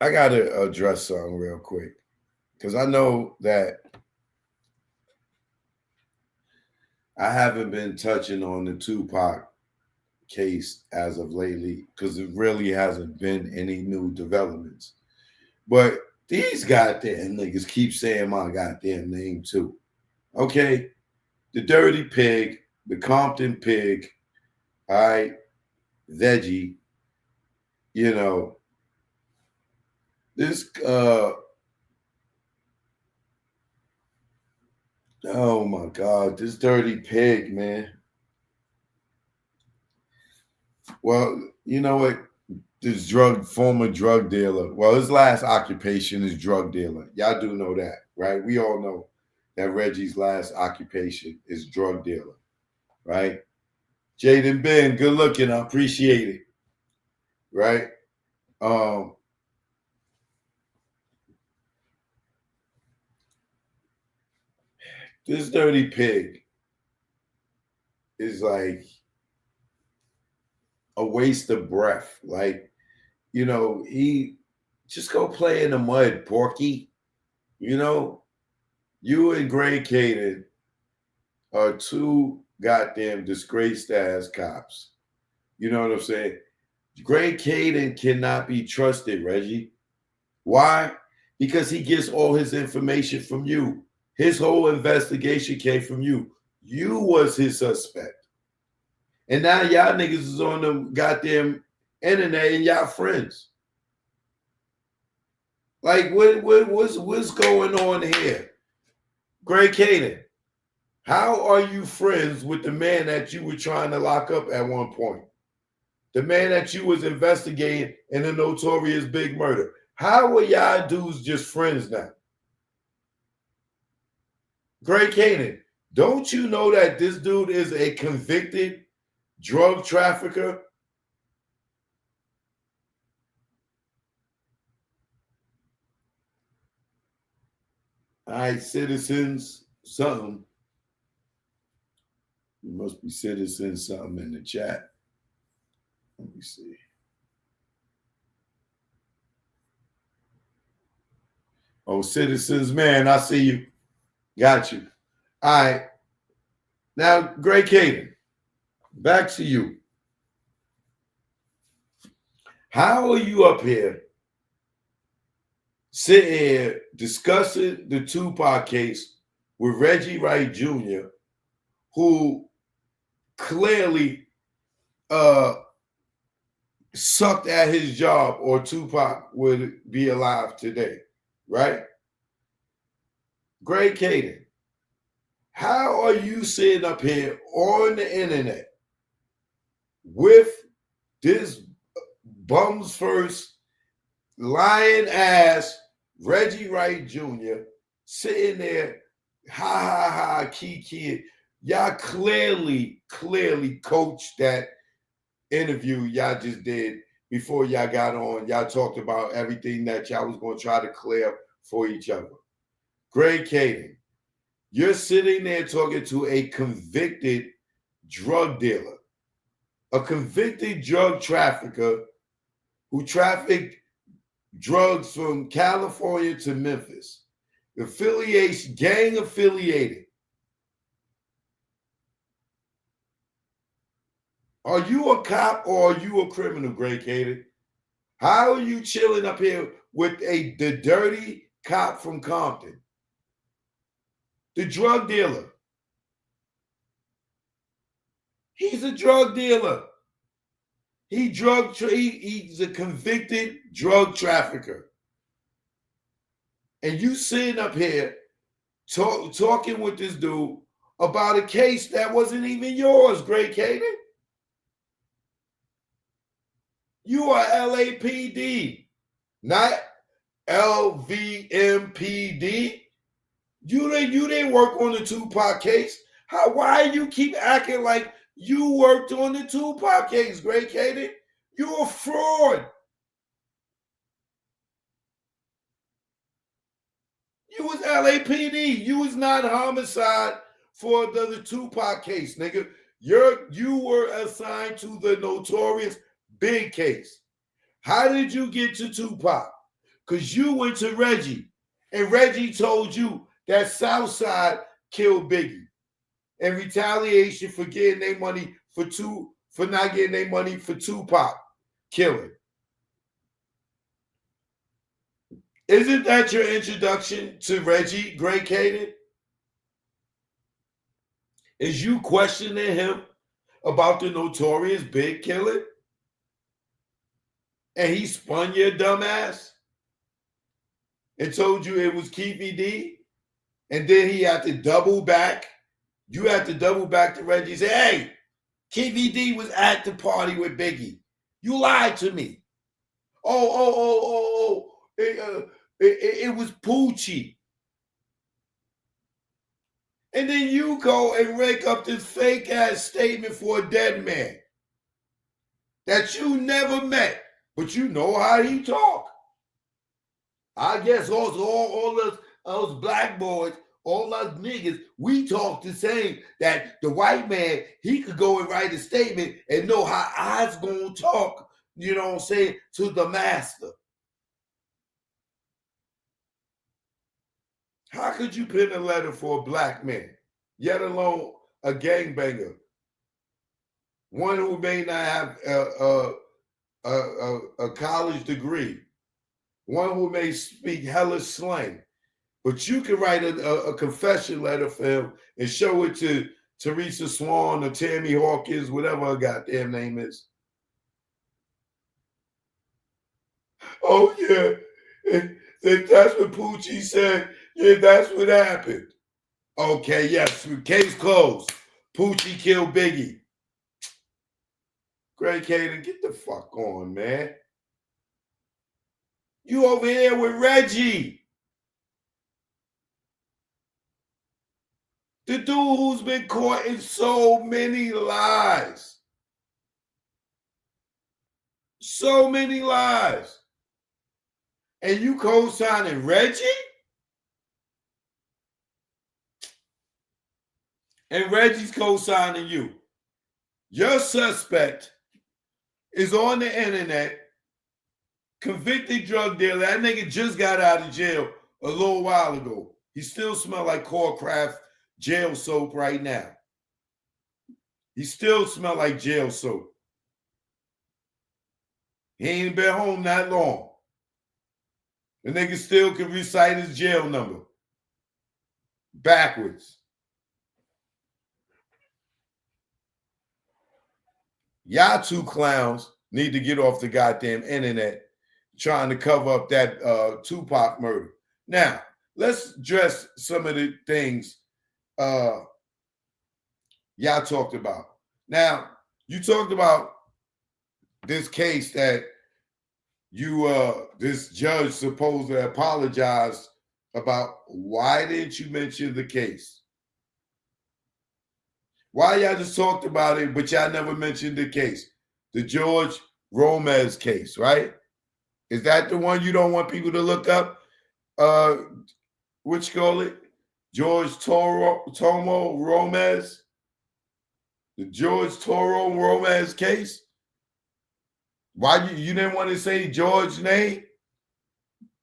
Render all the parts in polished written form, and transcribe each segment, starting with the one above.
I got to address something real quick because I know that I haven't been touching on the Tupac case as of lately because it really hasn't been any new developments. But these goddamn niggas keep saying my goddamn name too. Okay? The Dirty Pig, the Compton Pig, all right, Veggie, you know, this oh my God, this Dirty Pig, man. Well, you know what? This former drug dealer. Well, his last occupation is drug dealer. Y'all do know that, right? We all know that Reggie's last occupation is drug dealer, right? Jaden Ben, good looking. I appreciate it, right? Um, this Dirty Pig is like a waste of breath. Like, he just go play in the mud, Porky. You know, you and Gray Kading are two goddamn disgraced ass cops. You know what I'm saying? Gray Kading cannot be trusted, Reggie. Why? Because he gets all his information from you. His whole investigation came from you. You was his suspect. And now y'all niggas is on the goddamn internet and y'all friends. Like what's going on here? Gray Kading, how are you friends with the man that you were trying to lock up at one point? The man that you was investigating in the notorious big murder. How are y'all dudes just friends now? Gray Kading, don't you know that this dude is a convicted drug trafficker? All right, citizens, something. You must be citizens, something in the chat. Let me see. Oh, citizens, man, I see you. Got you. All right. Now, Gray Kading, back to you. How are you up here sitting here discussing the Tupac case with Reggie Wright Jr., who clearly sucked at his job, or Tupac would be alive today, right? Gray Kading, how are you sitting up here on the internet with this bums first lying ass Reggie Wright Jr. sitting there, ha ha ha, key. Y'all clearly coached that interview y'all just did before y'all got on. Y'all talked about everything that y'all was going to try to clear for each other. Gray Kading, you're sitting there talking to a convicted drug dealer, a convicted drug trafficker who trafficked drugs from California to Memphis, affiliation, gang affiliated. Are you a cop or are you a criminal, Gray Kading? How are you chilling up here with the dirty cop from Compton, the drug dealer? He's a drug dealer. He's a convicted drug trafficker. And you sitting up here talking with this dude about a case that wasn't even yours, Gray Kading. You are LAPD, not LVMPD. You didn't work on the Tupac case. Why you keep acting like you worked on the Tupac case, Gray Kading? You're a fraud. You was LAPD. You was not homicide for the Tupac case, nigga. You were assigned to the notorious big case. How did you get to Tupac? because you went to Reggie, and Reggie told you that Southside killed Biggie in retaliation for getting their money for not getting their money for Tupac killing. Isn't that your introduction to Reggie, Great Kading? Is you questioning him about the notorious Big killing? And he spun your dumb ass and told you it was Keefy D? And then he had to double back. You had to double back to Reggie and say, hey, Keefy D was at the party with Biggie. You lied to me. It was Poochie. And then you go and rake up this fake ass statement for a dead man that you never met, but you know how he talk. I guess also all those black boys, all us niggas, we talk the same. That the white man, he could go and write a statement and know how I's gonna talk, you know what I'm saying, to the master. How could you pen a letter for a black man, yet alone a gangbanger, one who may not have a college degree, one who may speak hellish slang, but you can write a confession letter for him and show it to Teresa Swan or Tammy Hawkins, whatever her goddamn name is. Oh, yeah. If that's what Poochie said, yeah, that's what happened. Okay, yes, case closed. Poochie killed Biggie. Great Kading, get the fuck on, man. You over here with Reggie. The dude who's been caught in so many lies. So many lies. And you co-signing Reggie? And Reggie's co-signing you. Your suspect is on the internet, convicted drug dealer. That nigga just got out of jail a little while ago. He still smell like Craft jail soap right now. He still smell like jail soap. He ain't been home that long. The nigga still can recite his jail number backwards. Y'all two clowns need to get off the goddamn internet trying to cover up that Tupac murder. Now, let's address some of the things y'all talked about. Now, you talked about this case that this judge supposedly apologized about. Why didn't you mention the case? Why y'all just talked about it, but y'all never mentioned the case? The George Romez case, right? Is that the one you don't want people to look up? What you call it? George Tomo Romez? The George Toro Romez case? Why you didn't want to say George's name?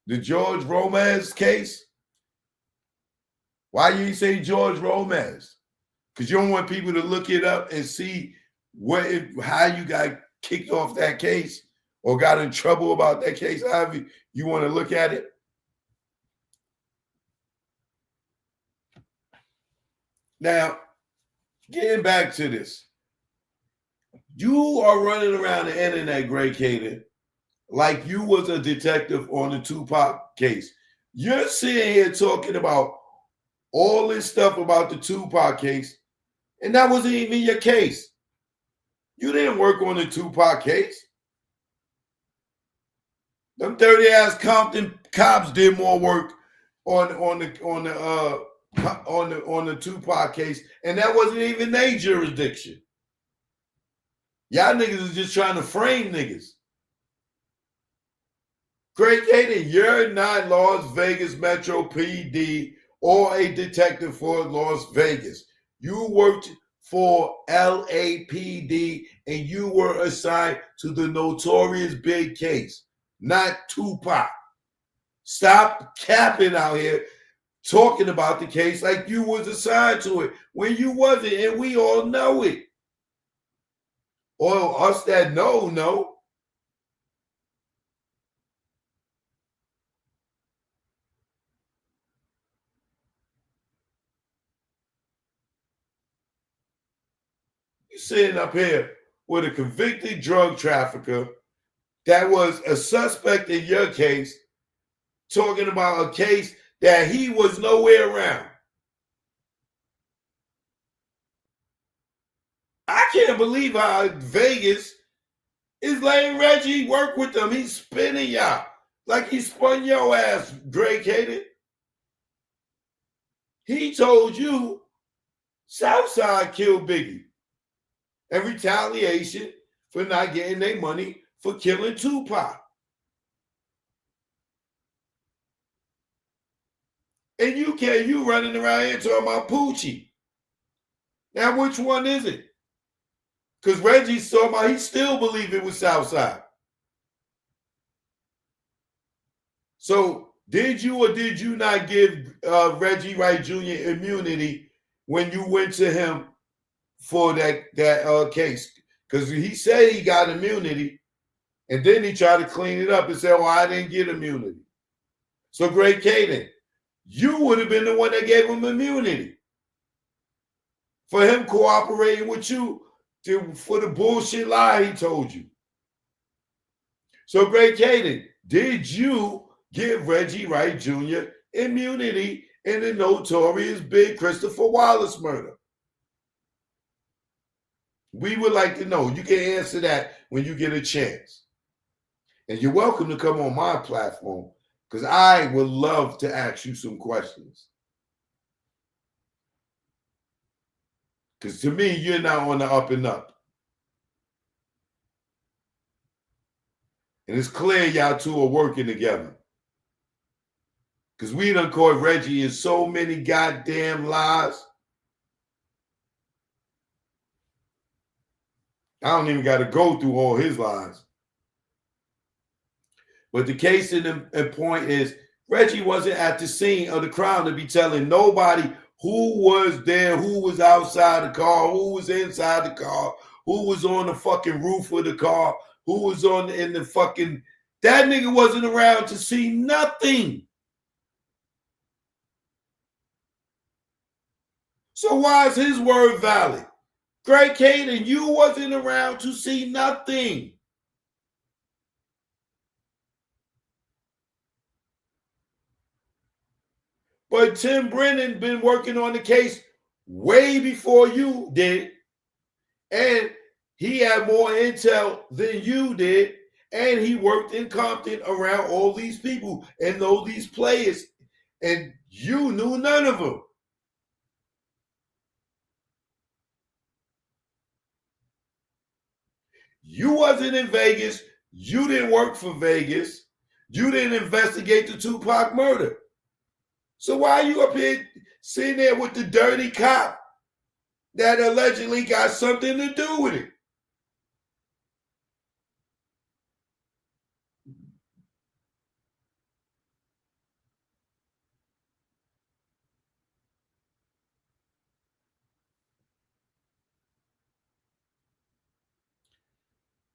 The George Romez case? Why you say George Romez? Because you don't want people to look it up and see how you got kicked off that case or got in trouble about that case, however you want to look at it. Now, getting back to this. You are running around the internet, Great Kading, like you was a detective on the Tupac case. You're sitting here talking about all this stuff about the Tupac case, and that wasn't even your case. You didn't work on the Tupac case. Them dirty ass Compton cops did more work on the Tupac case, and that wasn't even their jurisdiction. Y'all niggas is just trying to frame niggas. Great Kading, you're not Las Vegas Metro PD or a detective for Las Vegas. You worked for LAPD and you were assigned to the notorious Big case, not Tupac. Stop capping out here talking about the case like you was assigned to it when you wasn't, and we all know it. Or us that know. You sitting up here with a convicted drug trafficker that was a suspect in your case, talking about a case that he was nowhere around. I can't believe how Vegas is letting Reggie work with them. He's spinning y'all like he spun your ass, Greg Kading. He told you Southside killed Biggie in retaliation for not getting their money for killing Tupac. And you running around here talking about Poochie. Now, which one is it? Because Reggie's talking about he still believed it was Southside. So did you or did you not give Reggie Wright Jr. immunity when you went to him for that case? Because he said he got immunity, and then he tried to clean it up and say, "Oh, I didn't get immunity." So, Greg Kading, you would have been the one that gave him immunity for him cooperating with you for the bullshit lie he told you. So, Greg Kading, did you give Reggie Wright Jr. immunity in the notorious Big Christopher Wallace murder? We would like to know. You can answer that when you get a chance. And you're welcome to come on my platform because I would love to ask you some questions. Because to me, you're not on the up and up. And it's clear y'all two are working together. Because we done caught Reggie in so many goddamn lies. I don't even got to go through all his lies. But the case in point is Reggie wasn't at the scene of the crime to be telling nobody who was there, who was outside the car, who was inside the car, who was on the fucking roof of the car, who was in the fucking. That nigga wasn't around to see nothing. So why is his word valid? Greg Kading, you wasn't around to see nothing. But Tim Brennan been working on the case way before you did. And he had more intel than you did. And he worked in Compton around all these people and know these players. And you knew none of them. You wasn't in Vegas. You didn't work for Vegas. You didn't investigate the Tupac murder. So why are you up here sitting there with the dirty cop that allegedly got something to do with it?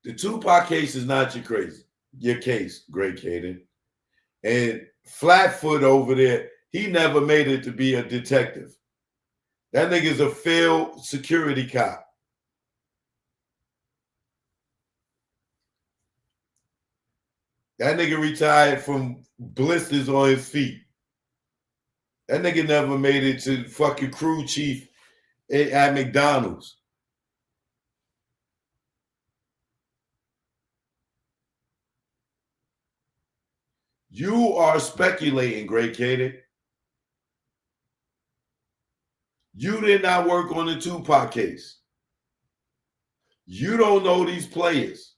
The Tupac case is not your case, Greg Kading. And Flatfoot over there, he never made it to be a detective. That nigga's a failed security cop. That nigga retired from blisters on his feet. That nigga never made it to fucking crew chief at McDonald's. You are speculating, Greg Kading. You did not work on the Tupac case. You don't know these players.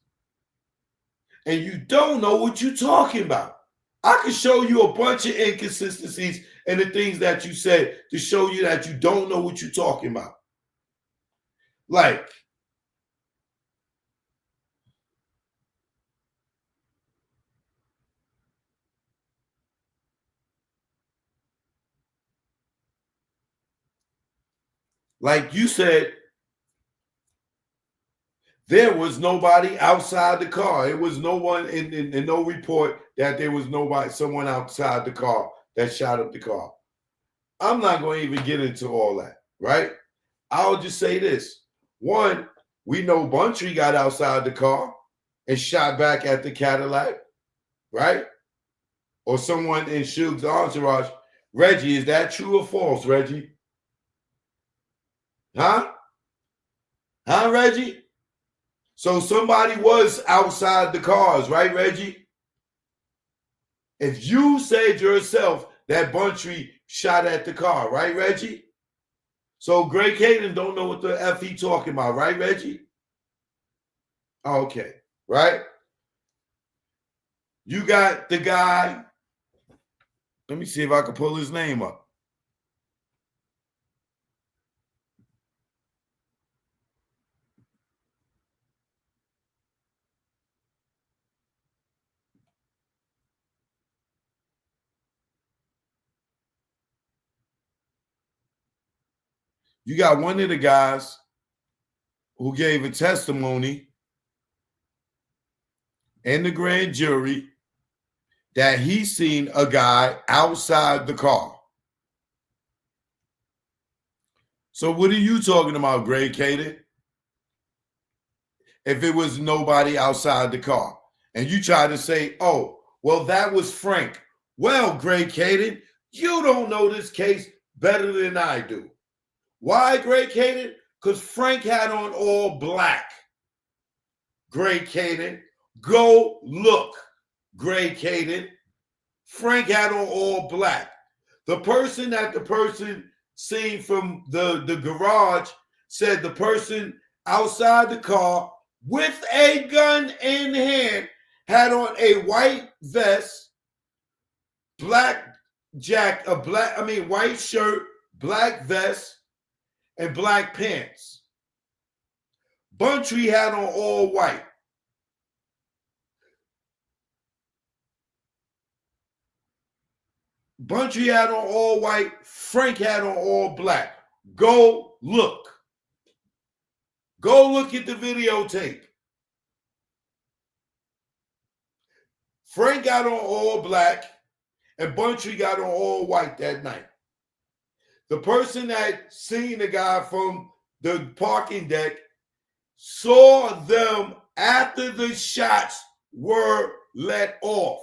And you don't know what you're talking about. I can show you a bunch of inconsistencies and the things that you said to show you that you don't know what you're talking about. Like, Like you said, there was nobody outside the car. It was no one in no report that there was someone outside the car that shot up the car. I'm not going to even get into all that, right? I'll just say this. One, we know Buntree got outside the car and shot back at the Cadillac, right? Or someone in Suge's entourage. Reggie, is that true or false, Reggie? Huh? Huh, Reggie? So somebody was outside the cars, right, Reggie? If you said yourself that Buntree shot at the car, right, Reggie? So Greg Kading don't know what the F he talking about, right, Reggie? Okay, right? You got the guy. Let me see if I can pull his name up. You got one of the guys who gave a testimony in the grand jury that he seen a guy outside the car. So what are you talking about, Greg Kading? If it was nobody outside the car. And you try to say, oh, well, that was Frank. Well, Greg Kading, you don't know this case better than I do. Why, Greg Kading? Because Frank had on all black. Greg Kading, go look. Greg Kading, Frank had on all black. The person seen from the garage said the person outside the car with a gun in hand had on a white vest, white shirt, black vest, and black pants. Buntree had on all white. Buntree had on all white. Frank had on all black. Go look. Go look at the videotape. Frank got on all black and Buntree got on all white that night. The person that seen the guy from the parking deck saw them after the shots were let off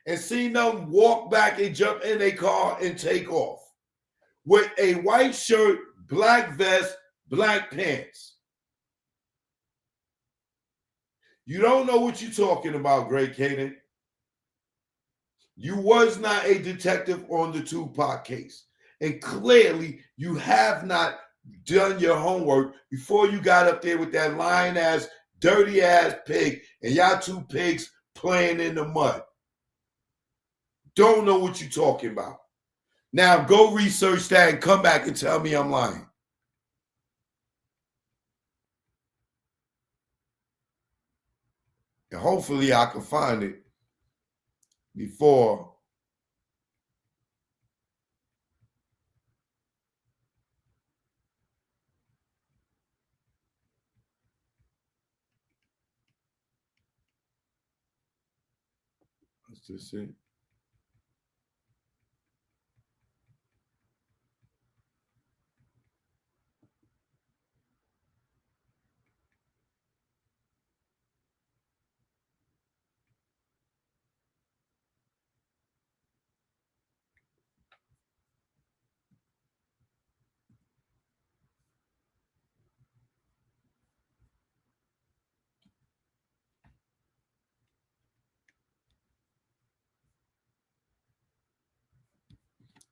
and seen them walk back and jump in a car and take off with a white shirt, black vest, black pants. You don't know what you're talking about, Greg Kading. You was not a detective on the Tupac case. And clearly, you have not done your homework before you got up there with that lying-ass, dirty-ass pig and y'all two pigs playing in the mud. Don't know what you're talking about. Now, go research that and come back and tell me I'm lying. And hopefully I can find it before let's just see.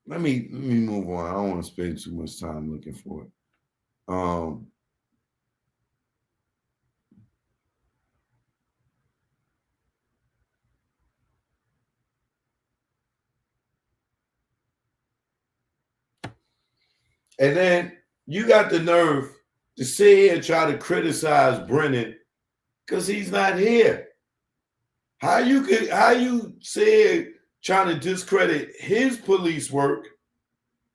Let me move on. I don't want to spend too much time looking for it. And then you got the nerve to sit here and try to criticize Brennan because he's not here. How you say trying to discredit his police work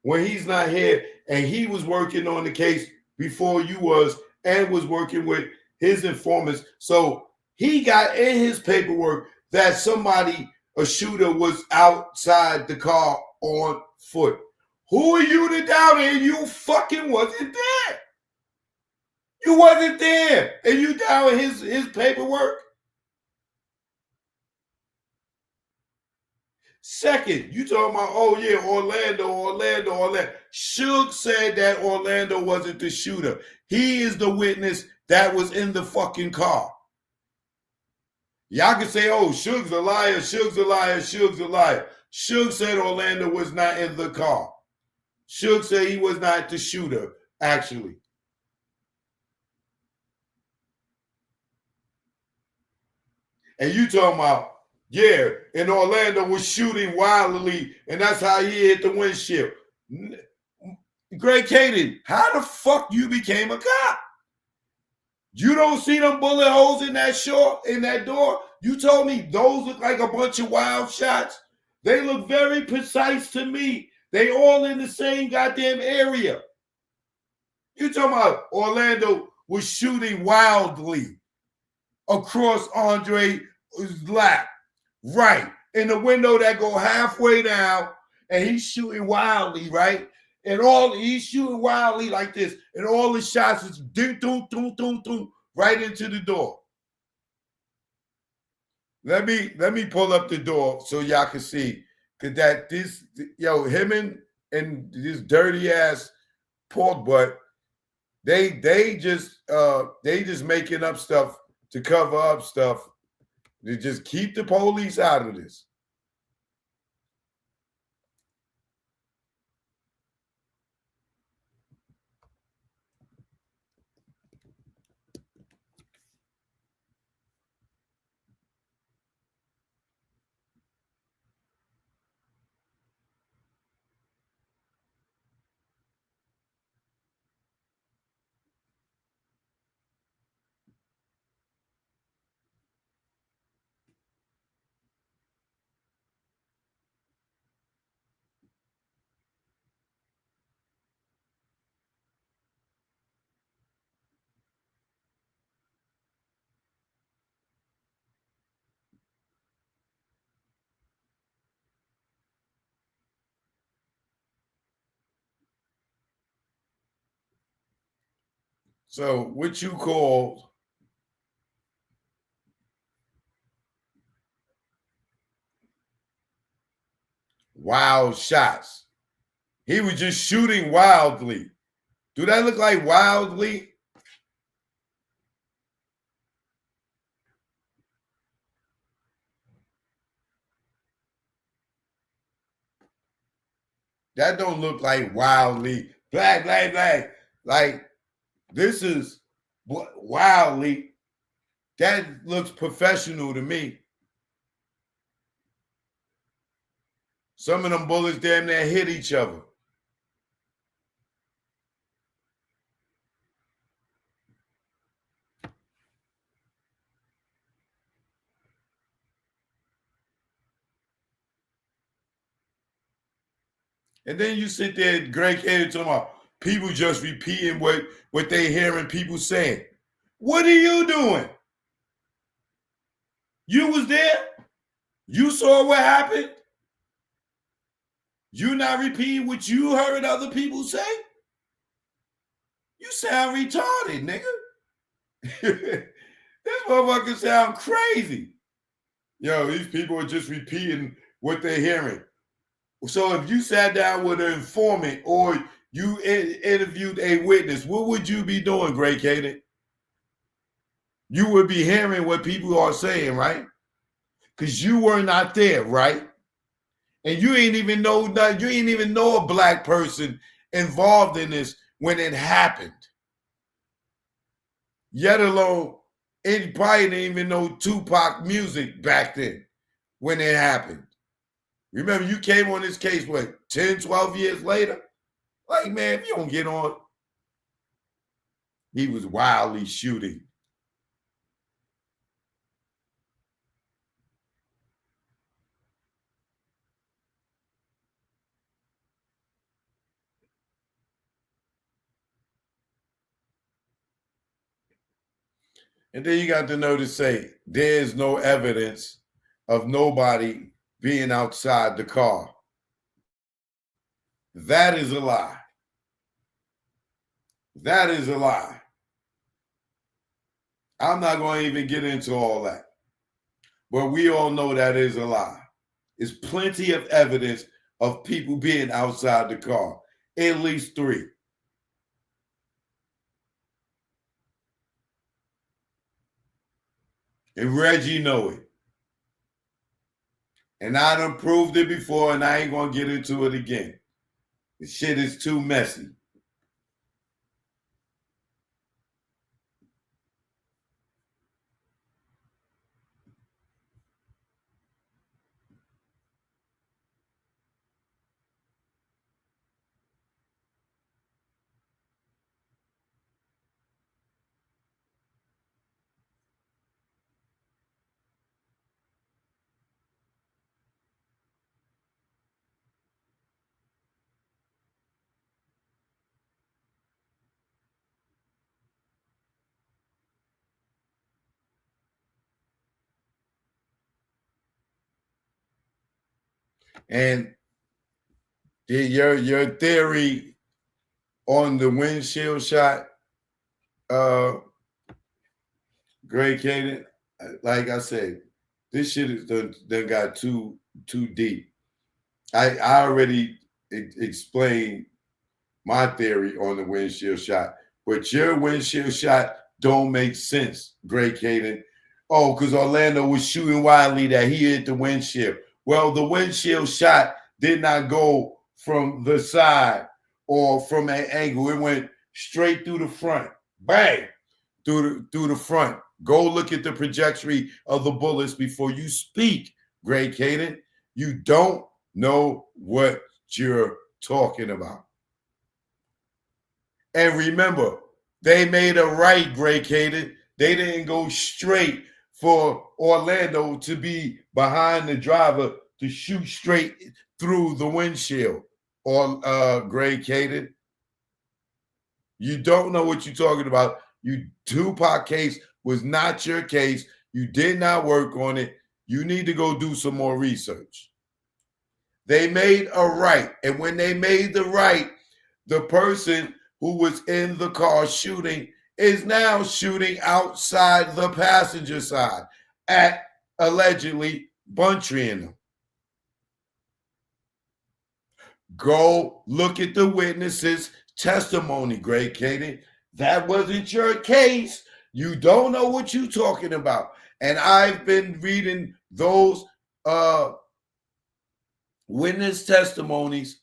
when he's not here and he was working on the case before you was, and was working with his informants. So he got in his paperwork that somebody, a shooter, was outside the car on foot. Who are you to doubt it? You fucking wasn't there. You wasn't there, and you doubt his paperwork. Second, you talking about, oh yeah, Orlando. Suge said that Orlando wasn't the shooter. He is the witness that was in the fucking car. Y'all can say, oh, Suge's a liar, Suge's a liar, Suge's a liar. Suge said Orlando was not in the car. Suge said he was not the shooter, actually. And you talking about, yeah, and Orlando was shooting wildly, and that's how he hit the windshield. Greg Kading, how the fuck you became a cop? You don't see them bullet holes in that in that door? You told me those look like a bunch of wild shots. They look very precise to me. They all in the same goddamn area. You talking about Orlando was shooting wildly across Andre's lap. Right. In the window that go halfway down, and he's shooting wildly, right? And he's shooting wildly like this, and all the shots is ding, doom, doom, doom, doom, right into the door. Let me pull up the door so y'all can see. Cause him and this dirty ass pork butt, they just making up stuff to cover up stuff. They just keep the police out of this. So what you call wild shots? He was just shooting wildly. Do that look like wildly? That don't look like wildly. Black. Like this is wildly. That looks professional to me. Some of them bullets damn near hit each other. And then you sit there, Greg Kading, talking about people just repeating what they hearing people saying. What are you doing? You was there. You saw what happened. You not repeating what you heard other people say. You sound retarded, nigga. This motherfucker sound crazy. Yo, these people are just repeating what they're hearing. So if you sat down with an informant or you interviewed a witness, what would you be doing, Greg Kading? You would be hearing what people are saying, right? Because you were not there, right? And you ain't even know that, you ain't even know a black person involved in this when it happened. Yet alone, it probably didn't even know Tupac music back then when it happened. Remember, you came on this case, what, 10, 12 years later? Like, man, if you don't get on, he was wildly shooting. And then you got the nerve to say there's no evidence of nobody being outside the car. That is a lie. That is a lie. I'm not going to even get into all that. But we all know that is a lie. There's plenty of evidence of people being outside the car. At least 3. And Reggie know it. And I done proved it before, and I ain't going to get into it again. The shit is too messy. And your theory on the windshield shot, Greg Kading, like I said, this shit is done got too deep. I already explained my theory on the windshield shot, but your windshield shot don't make sense, Greg Kading. Oh, because Orlando was shooting wildly that he hit the windshield. Well, the windshield shot did not go from the side or from an angle. It went straight through the front. Bang! Through the front. Go look at the trajectory of the bullets before you speak, Greg Kading. You don't know what you're talking about. And remember, they made a right, Greg Kading. They didn't go straight for Orlando to be behind the driver to shoot straight through the windshield. Or Greg Kading, you don't know what you're talking about. You Tupac case was not your case. You did not work on it. You need to go do some more research. They made a right. And when they made the right, the person who was in the car shooting is now shooting outside the passenger side at allegedly buntrying them. Go look at the witnesses' testimony, Greg Kading. That wasn't your case. You don't know what you're talking about. And I've been reading those witness testimonies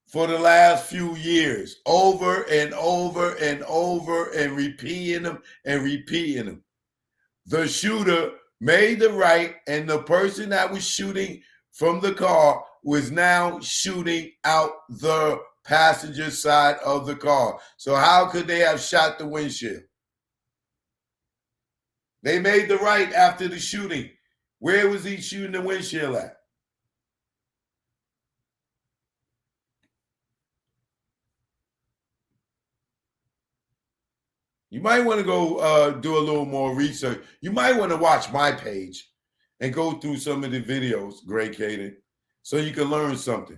for the last few years, over and over and over, and repeating them and repeating them. The shooter made the right, and the person that was shooting from the car was now shooting out the passenger side of the car. So how could they have shot the windshield? They made the right after the shooting. Where was he shooting the windshield at? You might want to go do a little more research. You might want to watch my page and go through some of the videos, Greg Kading, so you can learn something.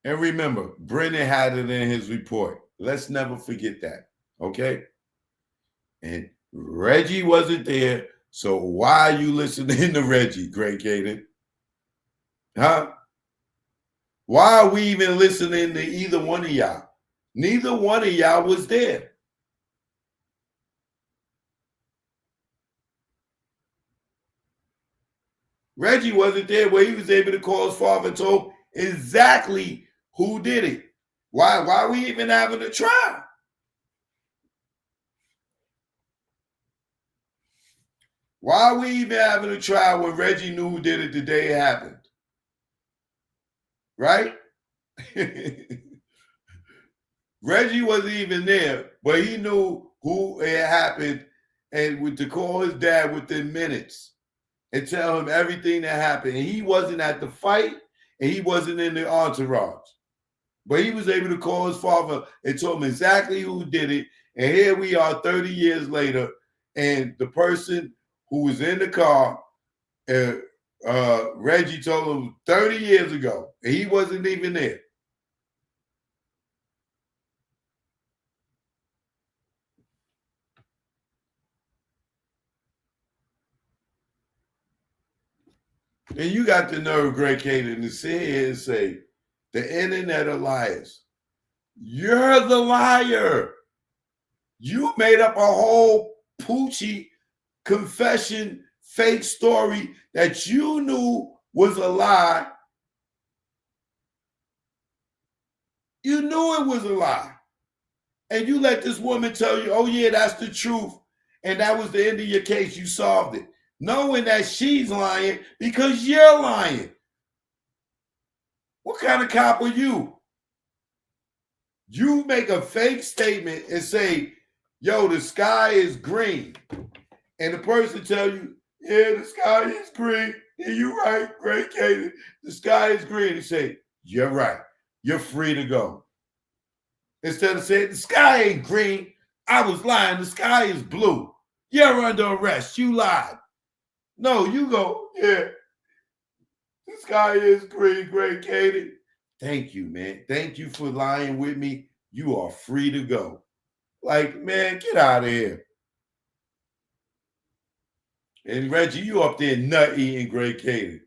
And remember, Brennan had it in his report. Let's never forget that. Okay? And Reggie wasn't there. So why are you listening to Reggie, Greg Kading? Huh? Why are we even listening to either one of y'all? Neither one of y'all was there. Reggie wasn't there where he was able to call his father and told exactly who did it. Why are we even having a trial? Why are we even having a trial when Reggie knew who did it the day it happened? Right? Reggie wasn't even there, but he knew who it happened and to call his dad within minutes and tell him everything that happened. And he wasn't at the fight and he wasn't in the entourage. But he was able to call his father and told him exactly who did it. And here we are 30 years later, and the person who was in the car, Reggie told him 30 years ago, and he wasn't even there. And you got the nerve, Greg Kading, to sit here and say, the internet are liars. You're the liar. You made up a whole Poochie confession fake story that you knew was a lie. You knew it was a lie. And you let this woman tell you, oh, yeah, that's the truth. And that was the end of your case. You solved it. Knowing that she's lying because you're lying. What kind of cop are you? You make a fake statement and say, yo, the sky is green. And the person tell you, yeah, the sky is green. Yeah, you're right, Greg Kading. The sky is green. You say, you're right. You're free to go. Instead of saying, the sky ain't green. I was lying. The sky is blue. You're under arrest. You lied. No, you go, yeah, the sky is green, Greg Kading. Thank you, man. Thank you for lying with me. You are free to go. Like, man, get out of here. And Reggie, you up there nut eating Greg Kading.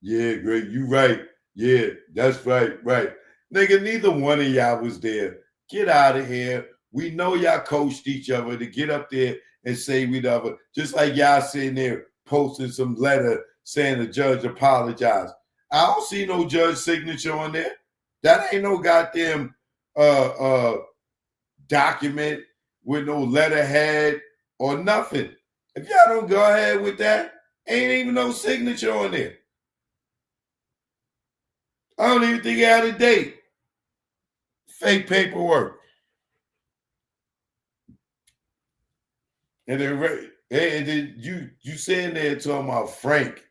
Yeah, Greg, you right. Yeah, that's right, right. Nigga, neither one of y'all was there. Get out of here. We know y'all coached each other to get up there and say we the other. Just like y'all sitting there posting some letter saying the judge apologized. I don't see no judge signature on there. That ain't no goddamn document with no letterhead or nothing. If y'all don't go ahead with that, ain't even no signature on there. I don't even think it had a date. Fake paperwork. And then you sitting there talking about Frank.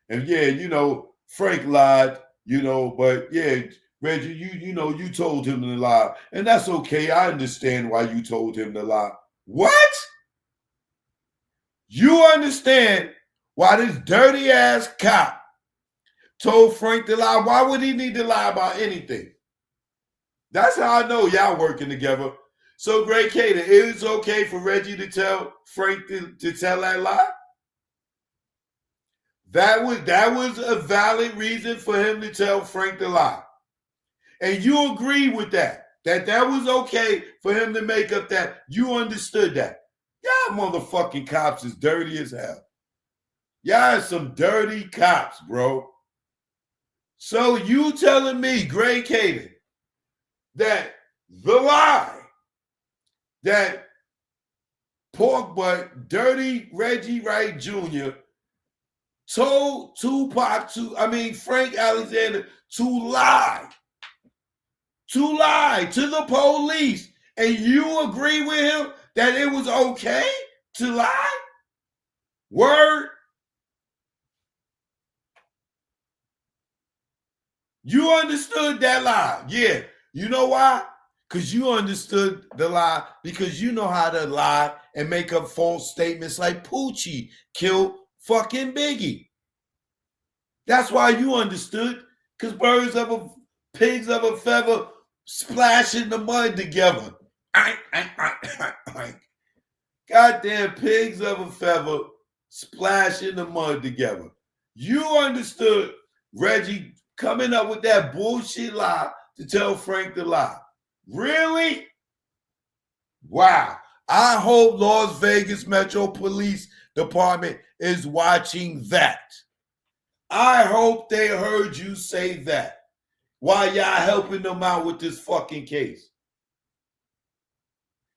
And yeah, you know, Frank lied, you know, but yeah, Reggie, you know, you told him to lie. And that's okay. I understand why you told him to lie. What? You understand why this dirty ass cop told Frank to lie? Why would he need to lie about anything? That's how I know y'all working together. So, Greg Kading, it is okay for Reggie to tell Frank to tell that lie? That was a valid reason for him to tell Frank to lie. And you agree with that. That was okay for him to make up that. You understood that. Y'all motherfucking cops is dirty as hell. Y'all some dirty cops, bro. So you telling me, Greg Kading, that the lie that pork butt, dirty Reggie Wright Jr. told Frank Alexander to lie to the police, and you agree with him that it was okay to lie? Word? You understood that lie. Yeah. You know why? Because you understood the lie, because you know how to lie and make up false statements like Poochie killed fucking Biggie. That's why you understood, because pigs of a feather splash in the mud together. Goddamn pigs of a feather splash in the mud together. You understood Reggie coming up with that bullshit lie to tell Frank to lie. Really? Wow. I hope Las Vegas Metro Police Department is watching that. I hope they heard you say that while y'all helping them out with this fucking case.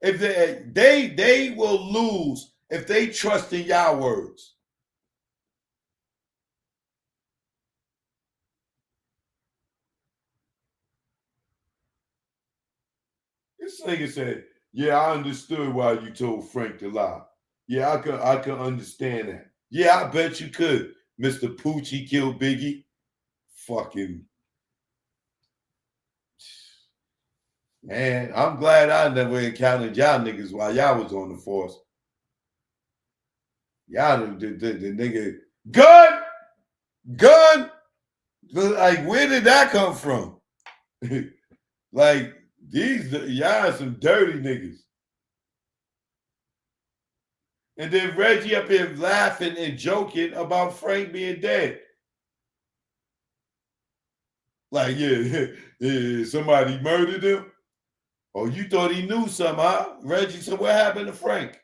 If they will lose if they trust in y'all words. This nigga said, yeah, I understood why you told Frank to lie. Yeah, I could understand that. Yeah, I bet you could. Mr. Poochie killed Biggie. Fucking man, I'm glad I never encountered y'all niggas while y'all was on the force. Y'all the nigga gun. Like, where did that come from? Like, y'all some dirty niggas. And then Reggie up here laughing and joking about Frank being dead. Like, yeah, somebody murdered him. Oh, you thought he knew something, huh? Reggie, so what happened to Frank?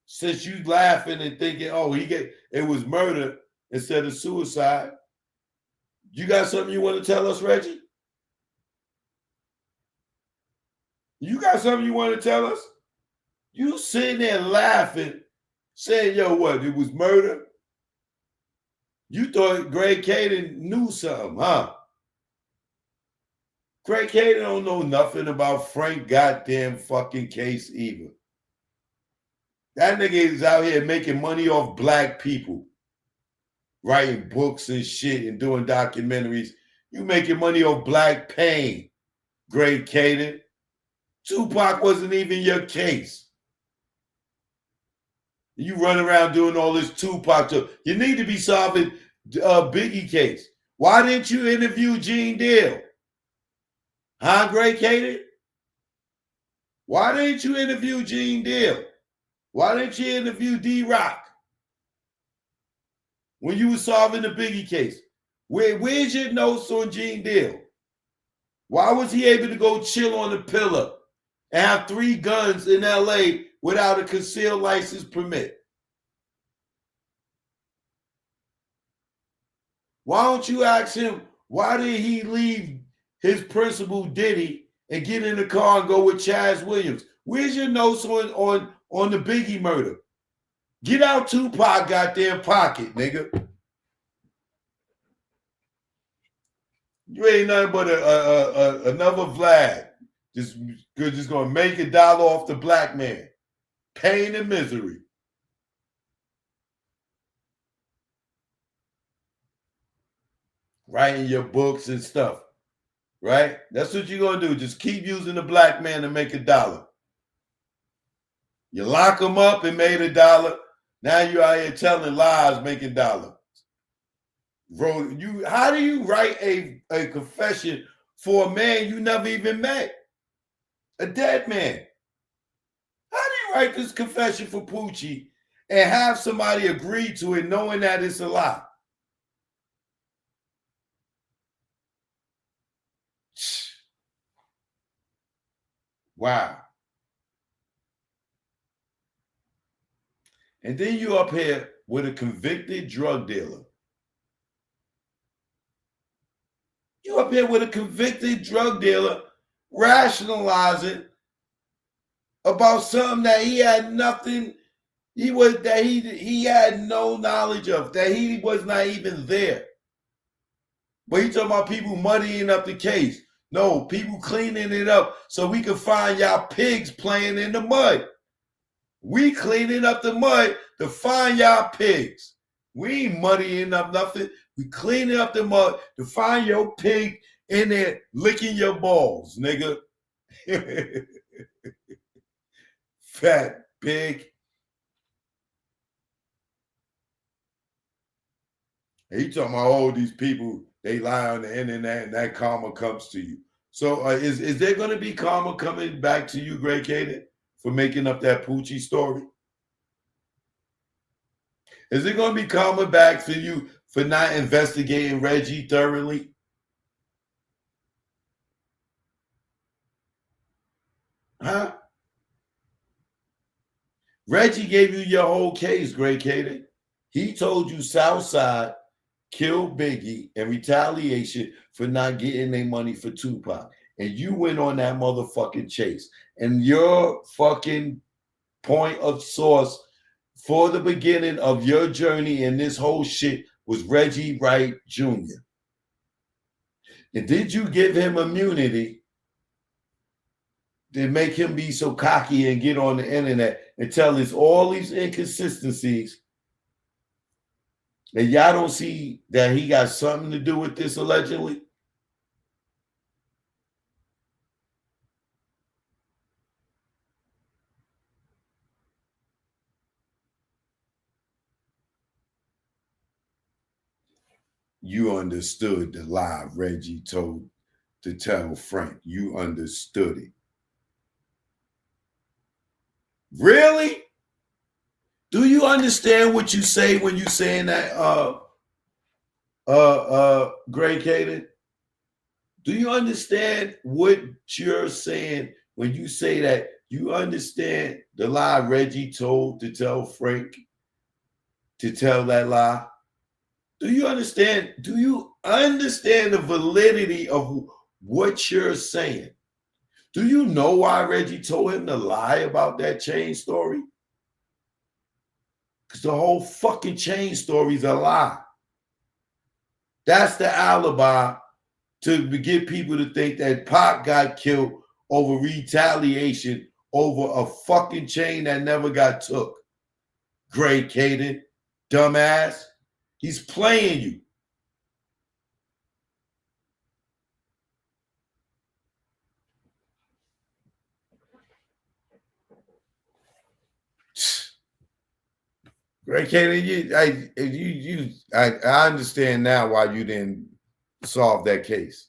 Since you laughing and thinking, oh, it was murder instead of suicide. You got something you want to tell us, Reggie? You got something you want to tell us? You sitting there laughing, saying, yo, what? It was murder? You thought Greg Kading knew something, huh? Greg Kading don't know nothing about Frank goddamn fucking case either. That nigga is out here making money off black people, writing books and shit and doing documentaries. You making money off black pain, Greg Kading. Tupac wasn't even your case. You run around doing all this Tupac stuff. You need to be solving Biggie case. Why didn't you interview Gene Deal? Huh, Greg Kading? Why didn't you interview Gene Deal? Why didn't you interview D-Roc when you were solving the Biggie case? Where's your notes on Gene Deal? Why was he able to go chill on the pillar and have 3 guns in LA without a concealed license permit? Why don't you ask him, why did he leave his principal Diddy and get in the car and go with Chaz Williams? Where's your notes on the Biggie murder? Get out Tupac goddamn pocket, nigga. You ain't nothing but another Vlad. Just gonna make $1 off the black man. Pain and misery. Writing your books and stuff. Right? That's what you're gonna do. Just keep using the black man to make $1. You lock him up and made $1. Now you out here telling lies, making $1. How do you write a confession for a man you never even met? A dead man. How do you write this confession for Poochie and have somebody agree to it knowing that it's a lie? Wow. And then you up here with a convicted drug dealer. You up here with a convicted drug dealer rationalizing about something that he had nothing, he had no knowledge of, that he was not even there. But he talking about people muddying up the case. No, people cleaning it up so we can find y'all pigs playing in the mud. We cleaning up the mud to find y'all pigs. We ain't muddying up nothing. We cleaning up the mud to find your pig in there licking your balls, nigga. Fat pig. He talking about all these people, they lie on the internet and that karma comes to you. So is there going to be karma coming back to you, Greg Kading, for making up that Poochie story? Is it going to be karma back for you for not investigating Reggie thoroughly? Huh? Reggie gave you your whole case, Greg Kading. He told you Southside killed Biggie in retaliation for not getting their money for Tupac. And you went on that motherfucking chase. And your fucking point of source for the beginning of your journey in this whole shit was Reggie Wright Jr. And did you give him immunity to make him be so cocky and get on the internet and tell us all these inconsistencies And y'all don't see that he got something to do with this allegedly? You understood the lie Reggie told to tell Frank. You understood it. Really? Do you understand what you say when you saying that Greg Kading? Do you understand what you're saying when you say that? You understand the lie Reggie told to tell Frank to tell that lie? Do you understand? Do you understand the validity of what you're saying? Do you know why Reggie told him to lie about that chain story? Because the whole fucking chain story is a lie. That's the alibi to get people to think that Pac got killed over retaliation over a fucking chain that never got took. Greg Kading, dumbass. He's playing you. Greg Kading, I understand now why you didn't solve that case.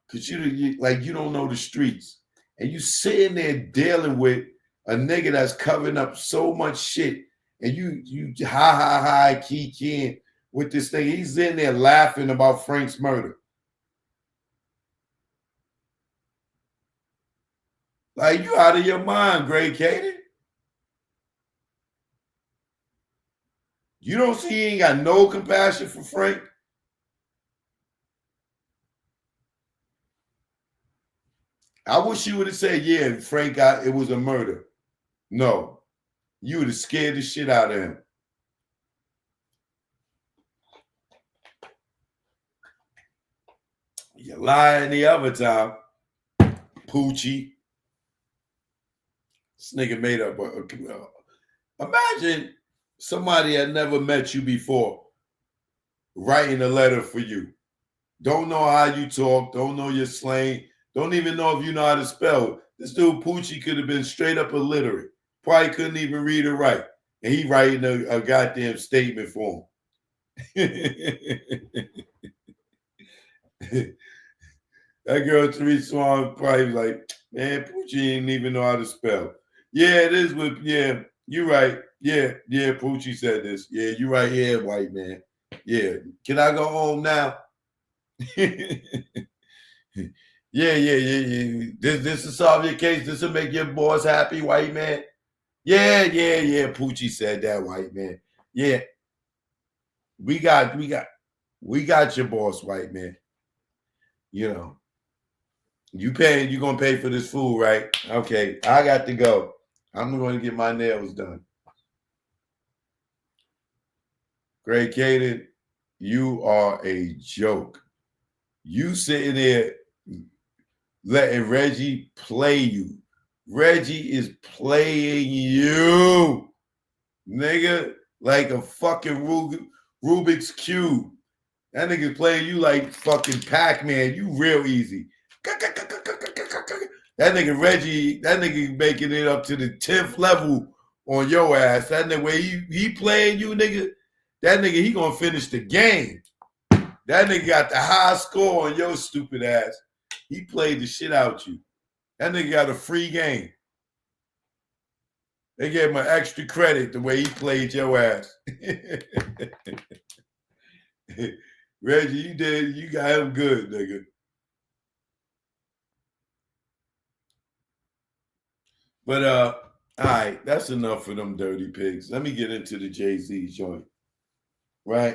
Because you don't know the streets. And you sitting there dealing with a nigga that's covering up so much shit. And you key with this thing. He's in there laughing about Frank's murder. Like, you out of your mind, Greg Kading. You don't see he ain't got no compassion for Frank? I wish you would have said, yeah, Frank it was a murder. No. You would have scared the shit out of him. You lying the other time, Poochie. This nigga made up. Imagine somebody had never met you before writing a letter for you. Don't know how you talk. Don't know your slang. Don't even know if you know how to spell. This dude Poochie could have been straight up illiterate. Probably couldn't even read or write. And he writing a goddamn statement for him. That girl Therese Swan probably was like, man, Poochie didn't even know how to spell. Yeah, it is with, yeah, you're right. Yeah, Poochie said this. Yeah, you're right here, white man. Yeah. Can I go home now? yeah. This will solve your case. This will make your boss happy, white man. Yeah. Poochie said that, white man. Yeah. We got your boss, white man. You know. You gonna pay for this food, right? Okay, I got to go. I'm going to get my nails done. Greg Kading, you are a joke. You sitting there letting Reggie play you. Reggie is playing you, nigga, like a fucking Rubik's Cube. That nigga's playing you like fucking Pac-Man. You real easy. That nigga Reggie, that nigga making it up to the 10th level on your ass. That nigga, way he playing you, nigga, that nigga, he gonna finish the game. That nigga got the high score on your stupid ass. He played the shit out you. That nigga got a free game. They gave him an extra credit the way he played your ass. Reggie, you got him good, nigga. But all right, that's enough for them dirty pigs. Let me get into the Jay-Z joint. Right?